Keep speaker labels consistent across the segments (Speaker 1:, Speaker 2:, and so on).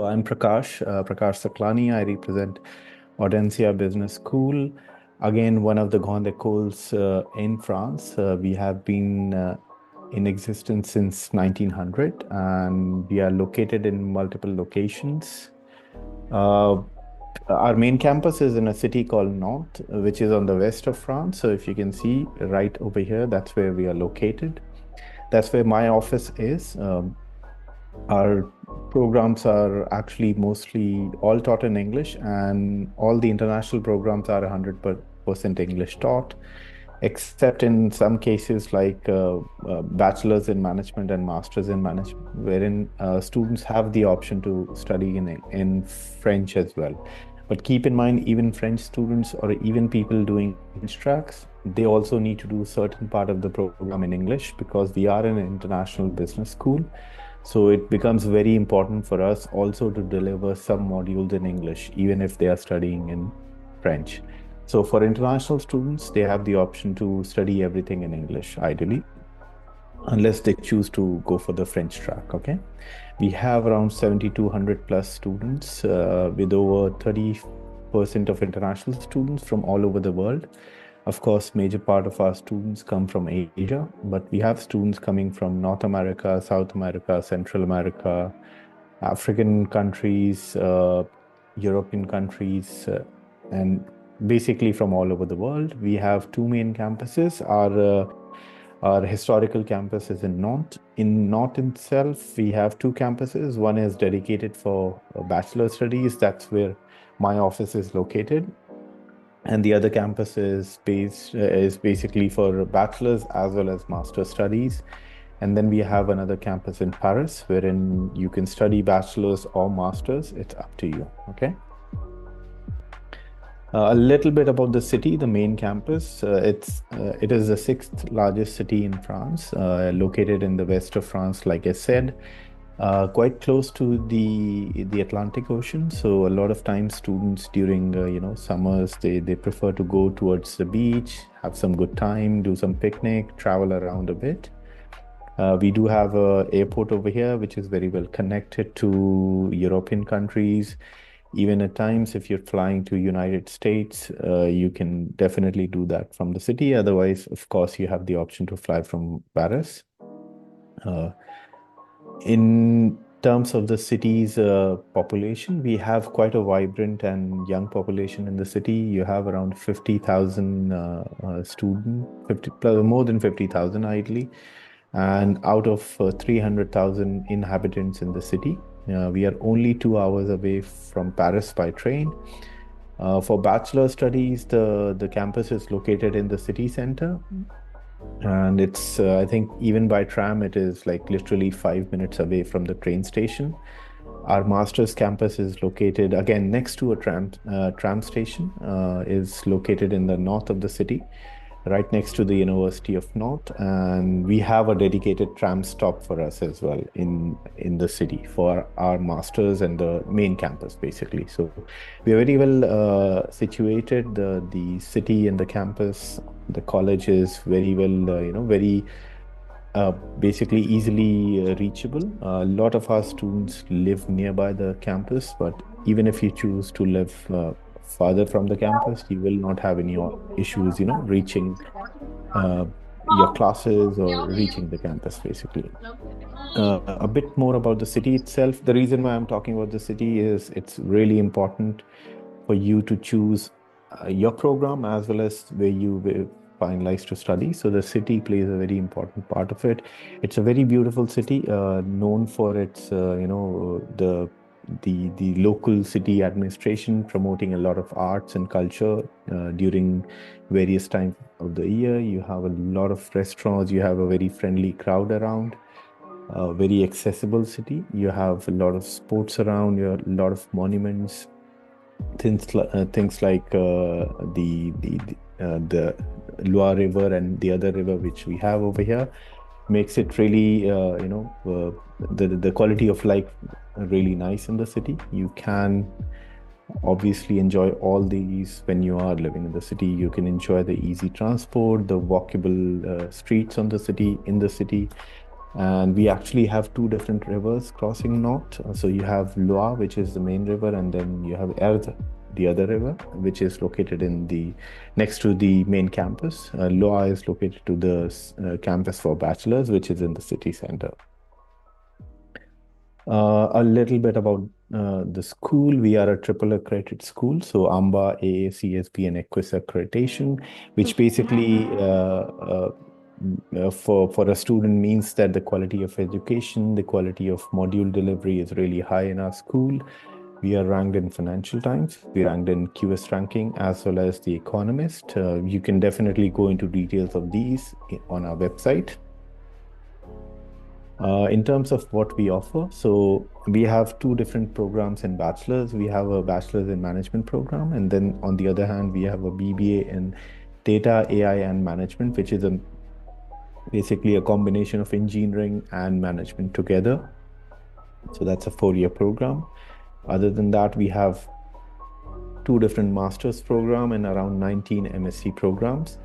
Speaker 1: I'm Prakash Saklani. I represent Audencia Business School. Again, one of the Grandes Écoles in France. We have been in existence since 1900, and we are located in multiple locations. Our main campus is in a city called Nantes, which is on the west of France. So if you can see right over here, that's where we are located. That's where my office is. Our programs are actually mostly all taught in English, and all the international programs are 100% English taught, except in some cases like bachelors in management and masters in management, wherein students have the option to study in French as well. But keep in mind, even French students or even people doing French tracks, they also need to do a certain part of the program in English because we are an international business school. So it becomes very important for us also to deliver some modules in English, even if they are studying in French. So for international students, they have the option to study everything in English, ideally, unless they choose to go for the French track, okay? We have around 7,200 plus students with over 30% of international students from all over the world. Of course, major part of our students come from Asia, but we have students coming from North America, South America, Central America, African countries, European countries, and basically from all over the world. We have two main campuses. Our historical campus is in Nantes. In Nantes itself, we have two campuses. One is dedicated for bachelor studies. That's where my office is located. And the other campus is basically for bachelor's as well as master studies. And then we have another campus in Paris, wherein you can study bachelor's or master's. It's up to you, okay? A little bit about the city, the main campus. It is the sixth largest city in France, located in the west of France, like I said. Quite close to the Atlantic Ocean. So a lot of times students during summers, they prefer to go towards the beach, have some good time, do some picnic, travel around a bit. We do have an airport over here, which is very well connected to European countries. Even at times, if you're flying to United States, you can definitely do that from the city. Otherwise, of course, you have the option to fly from Paris. In terms of the city's population, we have quite a vibrant and young population in the city. You have around 50,000 students, more than 50,000 ideally, and out of 300,000 inhabitants in the city. We are only 2 hours away from Paris by train. For bachelor studies, the campus is located in the city center. And it's, I think, even by tram, it is like literally 5 minutes away from the train station. Our master's campus is located, again, next to a tram station, is located in the north of the city, right next to the University of Nantes. And we have a dedicated tram stop for us as well in the city for our masters and the main campus, basically. So we are very well situated. The city and the campus, the college is very well, basically easily reachable. A lot of our students live nearby the campus, but even if you choose to live farther from the campus, you will not have any issues, reaching your classes or reaching the campus, basically. A bit more about the city itself. The reason why I'm talking about the city is it's really important for you to choose your program as well as where you finalize to study. So the city plays a very important part of it. It's a very beautiful city, known for its, the local city administration promoting a lot of arts and culture during various times of the year. You have a lot of restaurants. You have a very friendly crowd around. A very accessible city. You have a lot of sports around. You have a lot of monuments. Things like the Loire River and the other river which we have over here makes it really the quality of life really nice in the city. You can obviously enjoy all these when you are living in the city. You can enjoy the easy transport, the walkable streets in the city. And we actually have two different rivers crossing Nantes. So you have Loire, which is the main river, and then you have Erdre, the other river, which is located next to the main campus. Loire is located to the campus for bachelors, which is in the city center. A little bit about the school. We are a triple accredited school, so AMBA, AA, CSB, and EQUIS accreditation, which basically for a student means that the quality of education, the quality of module delivery is really high in our school. We are ranked in Financial Times, we are ranked in QS ranking, as well as The Economist. You can definitely go into details of these on our website. In terms of what we offer, so we have two different programs in bachelor's. We have a bachelor's in management program, and then on the other hand, we have a BBA in data, AI, and management, which is basically a combination of engineering and management together. So that's a 4-year program. Other than that, we have two different master's program and around 19 MSc programs.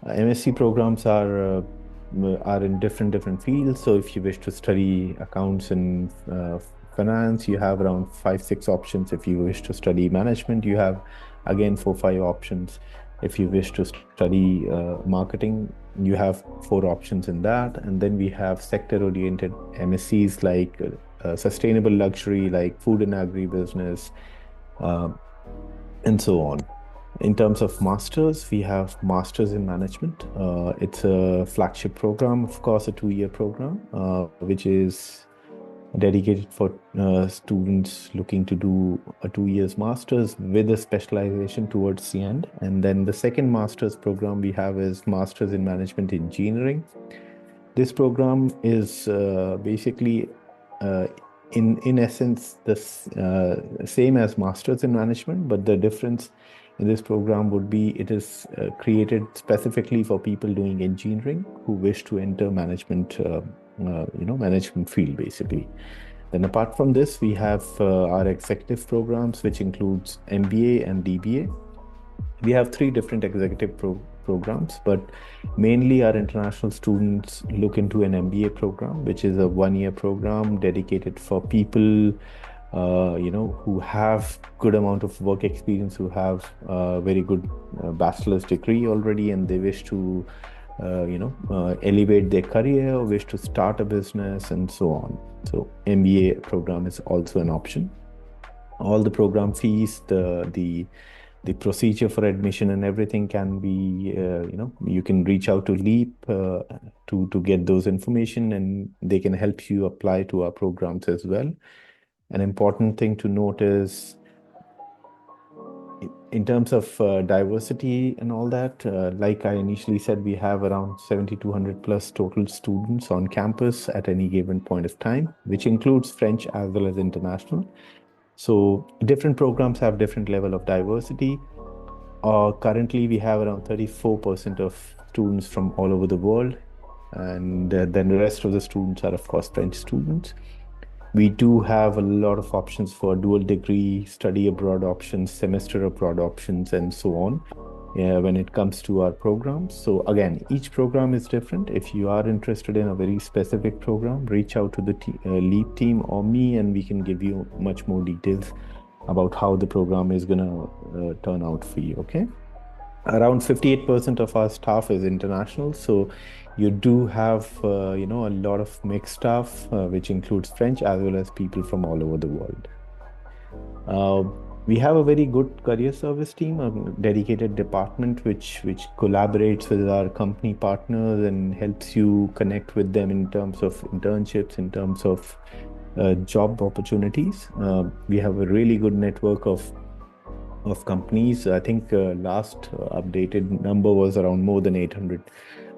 Speaker 1: MSc programs are in different fields. So if you wish to study accounts and finance, you have around 5-6 options. If you wish to study management, you have again 4-5 options. If you wish to study marketing, you have 4 options in that. And then we have sector-oriented MSCs like sustainable luxury, like food and agribusiness, and so on. In terms of masters, we have masters in management. It's a flagship program, of course, a 2-year program, which is dedicated for students looking to do a 2 years masters with a specialization towards the end. And then the second master's program we have is Masters in Management Engineering. This program is basically in essence the same as Masters in Management, but the difference in this program would be it is created specifically for people doing engineering who wish to enter management, management field basically. Then apart from this, we have our executive programs, which includes MBA and DBA. We have 3 different executive programs, but mainly our international students look into an MBA program, which is a 1-year program dedicated for people who have good amount of work experience, who have a very good bachelor's degree already, and they wish to elevate their career, wish to start a business, and so on. So MBA program is also an option. All the program fees, the procedure for admission and everything can be, you can reach out to LEAP to get those information, and they can help you apply to our programs as well. An important thing to note is in terms of diversity and all that, like I initially said, we have around 7,200 plus total students on campus at any given point of time, which includes French as well as international. So different programs have different level of diversity. Currently, we have around 34% of students from all over the world. And then the rest of the students are, of course, French students. We do have a lot of options for dual degree, study abroad options, semester abroad options, and so on when it comes to our programs. So again, each program is different. If you are interested in a very specific program, reach out to the LEAP team or me, and we can give you much more details about how the program is going to turn out for you, okay? Around 58% of our staff is international. So you do have, a lot of mixed staff, which includes French as well as people from all over the world. We have a very good career service team, a dedicated department which collaborates with our company partners and helps you connect with them in terms of internships, in terms of job opportunities. We have a really good network of companies. I think last updated number was around more than 800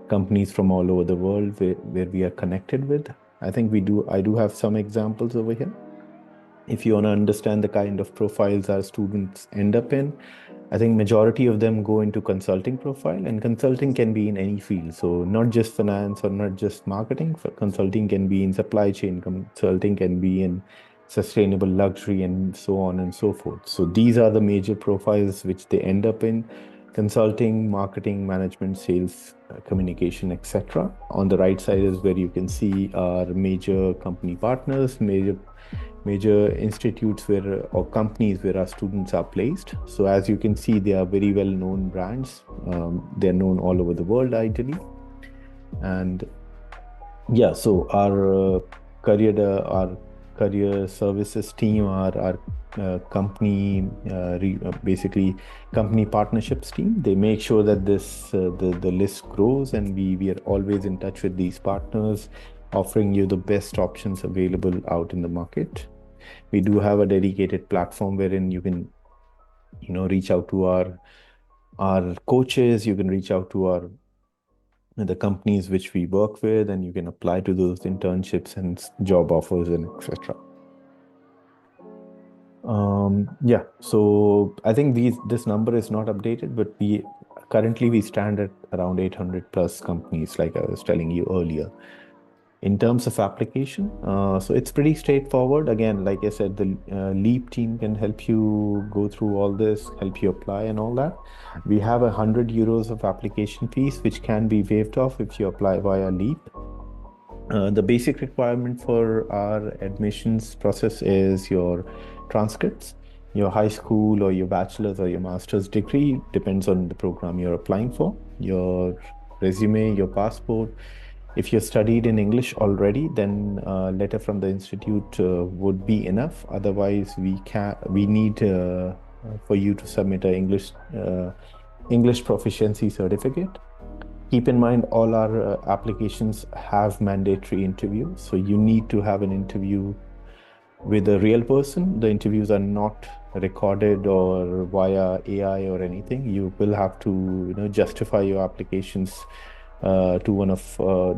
Speaker 1: companies from all over the world where we are connected with. I think I do have some examples over here. If you want to understand the kind of profiles our students end up in, I think majority of them go into consulting profile, and consulting can be in any field. So not just finance or not just marketing. Consulting can be in supply chain, consulting can be in sustainable luxury, and so on and so forth. So these are the major profiles which they end up in. consulting, marketing, management, sales, communication, etc. On the right side is where you can see our major company partners, major institutes where or companies where our students are placed. So as you can see, they are very well known brands. They're known all over the world, ideally. And yeah, so our career services team, our company basically company partnerships team, they make sure that this the list grows, and we are always in touch with these partners, offering you the best options available out in the market. We do have a dedicated platform wherein you can reach out to our coaches, you can reach out to the companies which we work with, and you can apply to those internships and job offers and etc. Yeah, so I think this number is not updated, but we stand at around 800 plus companies, like I was telling you earlier. In terms of application, so it's pretty straightforward. Again, like I said, the Leap team can help you go through all this, help you apply and all that. We have 100 euros of application fees, which can be waived off if you apply via Leap. The basic requirement for our admissions process is your transcripts, your high school or your bachelor's or your master's degree, depends on the program you're applying for, your resume, your passport. If you studied in English already, then a letter from the institute would be enough. Otherwise, we need for you to submit an English proficiency certificate. Keep in mind, all our applications have mandatory interviews, so you need to have an interview with a real person. The interviews are not recorded or via AI or anything. You will have to justify your applications to one of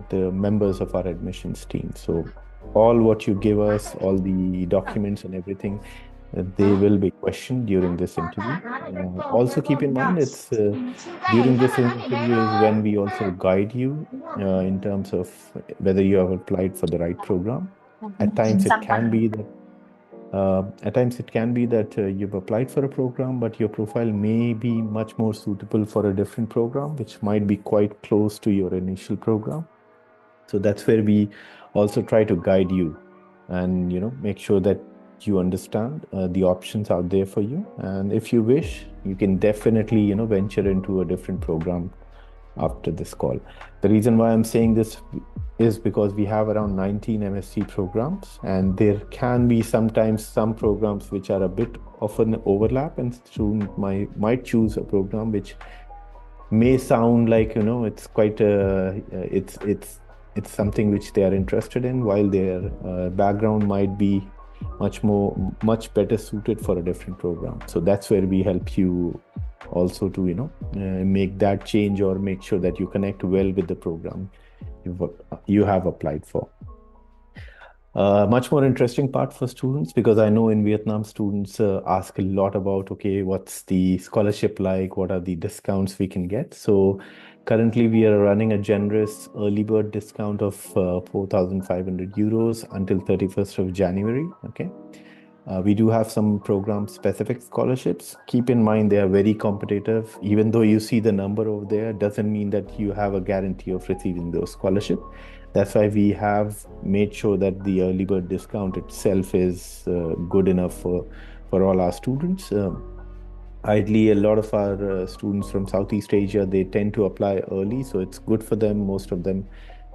Speaker 1: the members of our admissions team. So all what you give us, all the documents and everything, they will be questioned during this interview. Also keep in mind, it's during this interview is when we also guide you in terms of whether you have applied for the right program. At times it can be that you've applied for a program, but your profile may be much more suitable for a different program, which might be quite close to your initial program. So that's where we also try to guide you and make sure that you understand the options out there for you. And if you wish, you can definitely venture into a different program after this call. The reason why I'm saying this is because we have around 19 MSc programs, and there can be sometimes some programs which are a bit of an overlap, and student might choose a program which may sound like it's quite it's something which they are interested in, while their background might be much better suited for a different program. So that's where we help you also to make that change, or make sure that you connect well with the program you have applied for. Much more interesting part for students, because I know in Vietnam students ask a lot about, okay, what's the scholarship like, what are the discounts we can get. So currently we are running a generous early bird discount of 4,500 euros until 31st of January. Okay. We do have some program-specific scholarships. Keep in mind, they are very competitive. Even though you see the number over there, doesn't mean that you have a guarantee of receiving those scholarships. That's why we have made sure that the early bird discount itself is good enough for all our students. Ideally, a lot of our students from Southeast Asia, they tend to apply early, so it's good for them. Most of them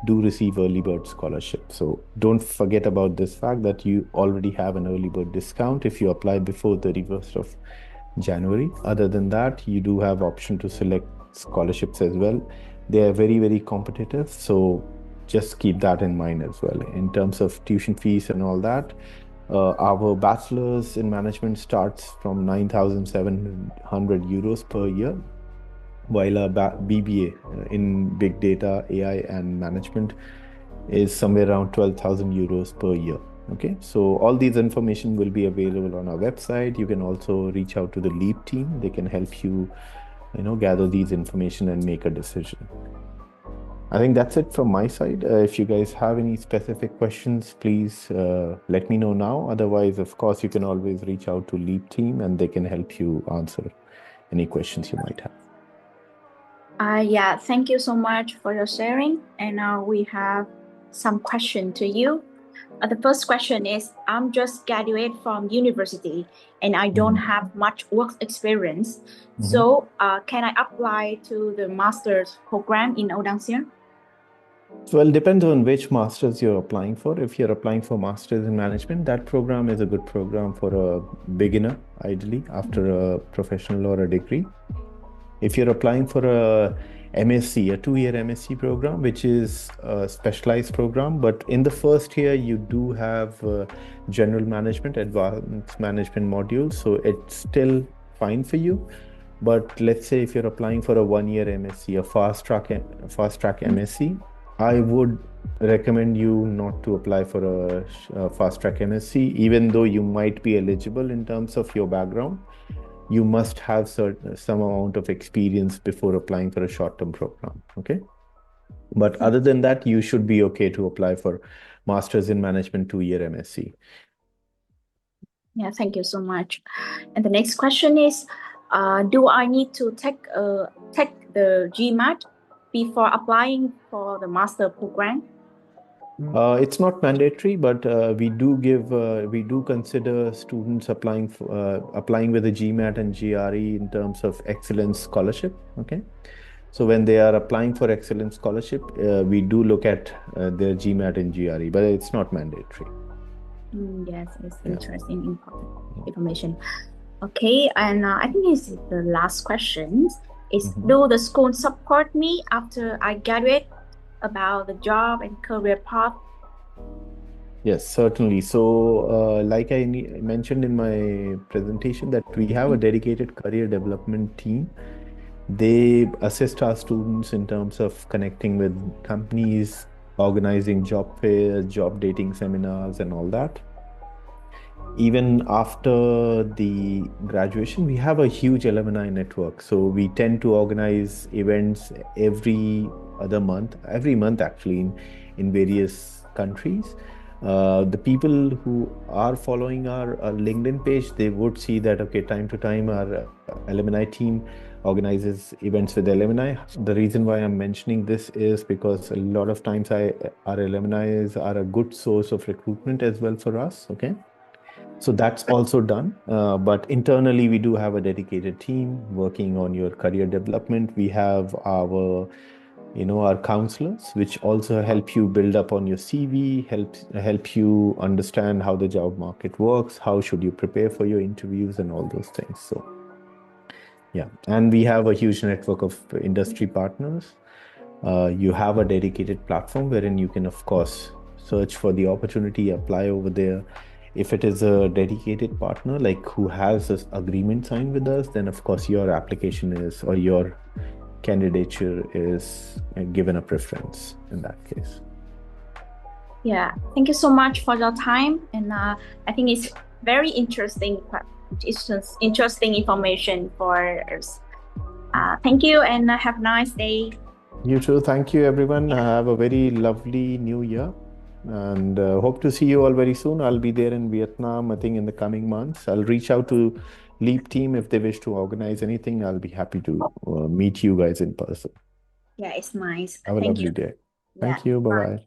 Speaker 1: do receive early bird scholarship. So don't forget about this fact that you already have an early bird discount if you apply before 31st of January. Other than that, you do have option to select scholarships as well. They are very, very competitive. So just keep that in mind as well. In terms of tuition fees and all that, our bachelor's in management starts from 9,700 euros per year, while a BBA in big data, AI and management is somewhere around 12,000 euros per year. Okay, so all these information will be available on our website. You can also reach out to the Leap team. They can help you, gather these information and make a decision. I think that's it from my side. If you guys have any specific questions, please let me know now. Otherwise, of course, you can always reach out to Leap team and they can help you answer any questions you might have.
Speaker 2: Yeah, thank you so much for your sharing. And now we have some question to you. The first question is, I'm just graduated from university and I don't have much work experience. So can I apply to the master's program in Audencia?
Speaker 1: Well, depends on which masters you're applying for. If you're applying for masters in management, that program is a good program for a beginner, ideally, after a professional or a degree. If you're applying for a MSc, a 2-year MSc program, which is a specialized program, but in the first year, you do have general management, advanced management modules. So it's still fine for you. But let's say if you're applying for a 1-year MSc, a fast track MSc, I would recommend you not to apply for a fast track MSc, even though you might be eligible in terms of your background. You must have some amount of experience before applying for a short-term program. Okay. But other than that, you should be okay to apply for Masters in Management 2-year MSc.
Speaker 2: Yeah, thank you so much. And the next question is, do I need to take the GMAT before applying for the master program?
Speaker 1: It's not mandatory, but we do consider students applying with a GMAT and GRE in terms of excellence scholarship. Okay. So when they are applying for excellence scholarship, we do look at their GMAT and GRE, but it's not mandatory.
Speaker 2: Yes, it's interesting, important information. Okay, and I think this is the last question. Is do the school support me after I graduate about the job and career path?
Speaker 1: Yes, certainly. So, like I mentioned in my presentation, that we have a dedicated career development team. They assist our students in terms of connecting with companies, organizing job fairs, job dating seminars, and all that. Even after the graduation, we have a huge alumni network. So we tend to organize events every month actually, in various countries. The people who are following our LinkedIn page, they would see that, okay, time to time, our alumni team organizes events with alumni. The reason why I'm mentioning this is because a lot of times our alumni are a good source of recruitment as well for us. Okay. So that's also done. But internally, we do have a dedicated team working on your career development. We have our counselors, which also help you build up on your CV, help you understand how the job market works, how should you prepare for your interviews, and all those things. So, yeah. And we have a huge network of industry partners. You have a dedicated platform wherein you can, of course, search for the opportunity, apply over there. If it is a dedicated partner, like who has this agreement signed with us, then of course your application is, or your candidature is given a preference in that case.
Speaker 2: Yeah, thank you so much for your time. And I think it's very interesting information for us. Thank you and have a nice day.
Speaker 1: You too. Thank you, everyone. Have a very lovely new year. And hope to see you all very soon. I'll be there in Vietnam, I think, in the coming months. I'll reach out to Leap team if they wish to organize anything. I'll be happy to meet you guys in person.
Speaker 2: Yeah, it's nice.
Speaker 1: Have a
Speaker 2: Thank
Speaker 1: lovely
Speaker 2: you.
Speaker 1: day.
Speaker 2: Yeah,
Speaker 1: Thank you. Bye
Speaker 2: bye.
Speaker 1: bye.